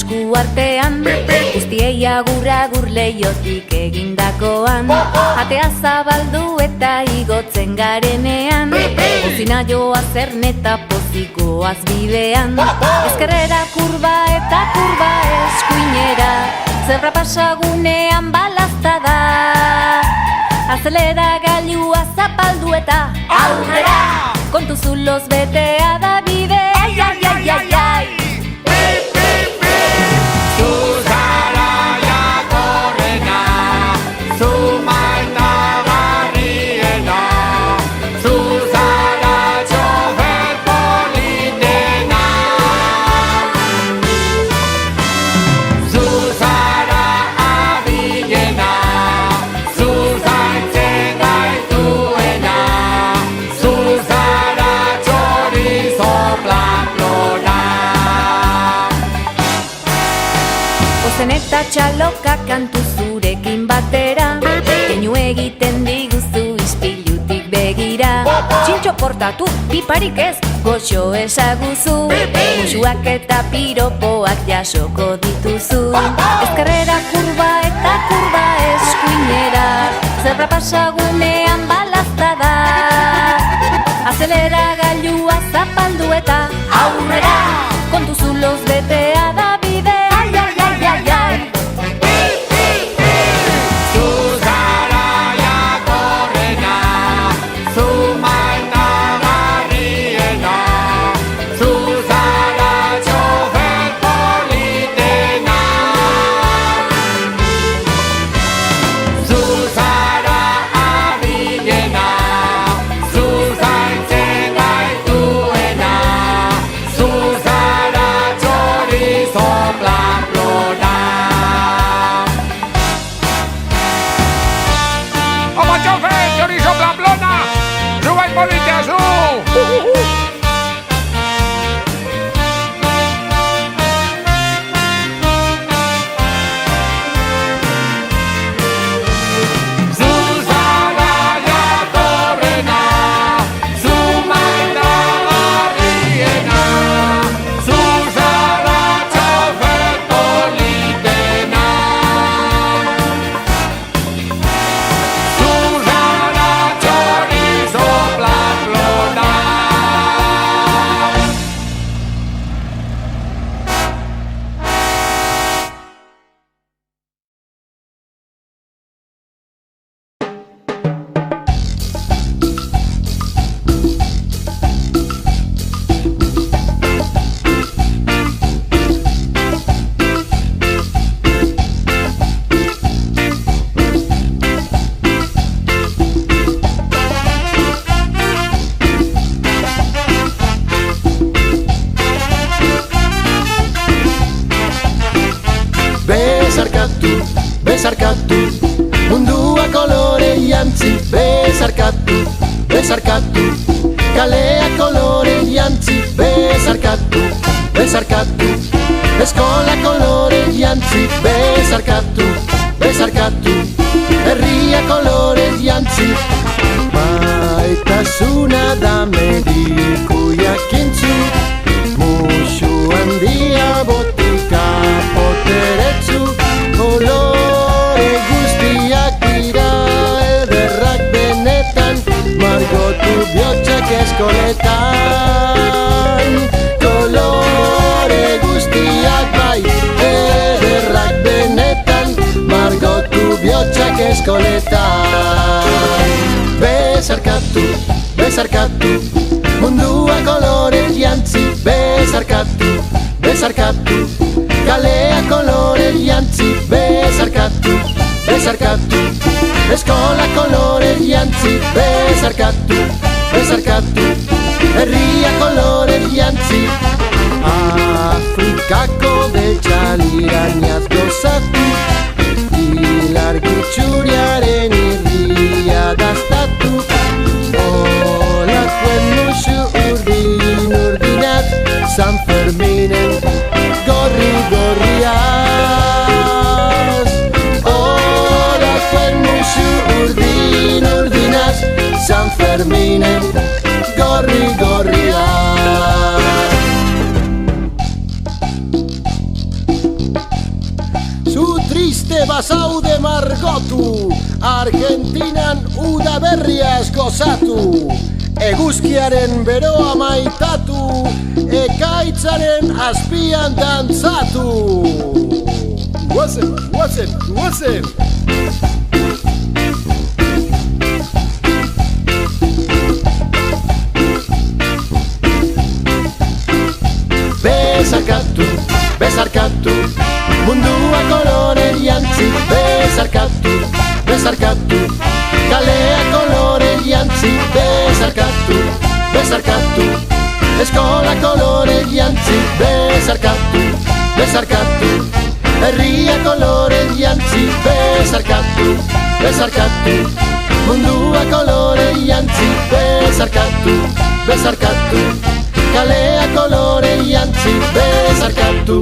esku artean, guztiei agur leiotik egindakoan, atea zabaldu eta igotzen garenean, bozina joa zerneta pozikoaz bidean, ezkerrera kurba eta kurba eskuinera, zebra pasagunean balazta da, azelera gailua zapaldu eta aurrera, kontu zuloz betea da bide, ai, ai, ai, ai, ai. Eta txaloka kantu zurekin batera, keinu egiten diguzu ispilutik begira, txintxo portatu, piparik ez, goxo esaguzu, musuak eta piropoak jasoko dituzu, ezkerrera kurba eta kurba eskuinera, zebra pasagunean balazta da, azelera gailua zapaldu eta aurrera, kontu zuloz betea da bide, ai, ai, ai, ai, ai. Besarkatu, mundua kolore jantzi, besarkatu, besarkatu, kalea kolore jantzi, besarkatu, besarkatu, eskola kolore jantzi, besarkatu, besarkatu, herria kolore jantzi, maitasuna da mediku jakintzu, musu handia botika poteretzu, kolore guztiak dira ederrak benetan, margotu bihotxak eskoletan. Kolore guztiak bai ederrak benetan, margotu bihotxak eskoletan. Besarkatu, besarkatu, mundua kolore jantzi, besarkatu, besarkatu, kalea kolore jantzi, besarkatu, besarkatu, eskola kolore jantzi, besarkatu, besarkatu, herria kolore jantzi, Afrikako beltxalirainaz gozatu, ilargitxuriaren irria daztatu, olakuen musu urdin urdinat, San Ferminen gorri gorriaz, olakuen musu urdin urdinaz, San Ferminen gorri gorriaz. Finan udaberriaz gozatu, eguzkiaren beroa maitatu, ekaitzaren azpian dantzatu. Guazen, guazen, guazen! Bezarkatu, bezarkatu, mundua kolore jantzi. Bezarkatu, bezarkatu, kalea kolore jantzi. Bezarkatu, bezarkatu, eskola kolore jantzi. Bezarkatu, bezarkatu, herria kolore jantzi. Bezarkatu, bezarkatu, mundua kolore jantzi. Bezarkatu, bezarkatu, kalea kolore jantzi. Bezarkatu.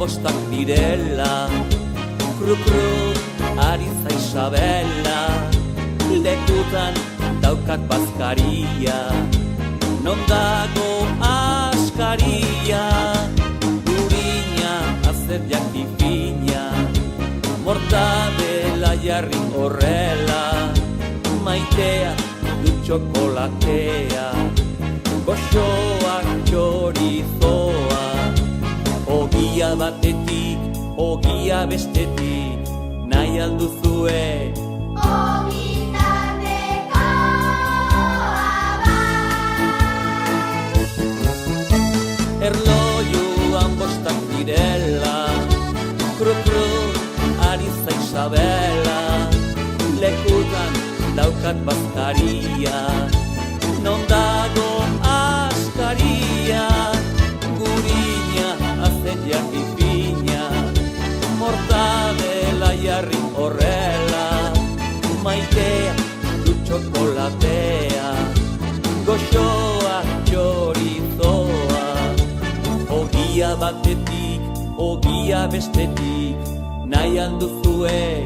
Bostak direla, kru-kru, Ariza Isabela, lekutan daukat bazkaria, non dago askaria, urina azerdiak ipina, mortadela jarri horrela, maitea du txokolatea, goxoak txorizoa, ogia batetik, ogia bestetik, nahi alduzue. Ogitarteko abar. Erlojuan bostak direla, kru-kru, Ariza Isabela, lekutan daukat bazkaria, non dago askaria, azeriak ipina, mortadela jarri horrela, maitea du txokolatea, goxoa txorizoa, ogia batetik, ogia bestetik, nahi alduzue.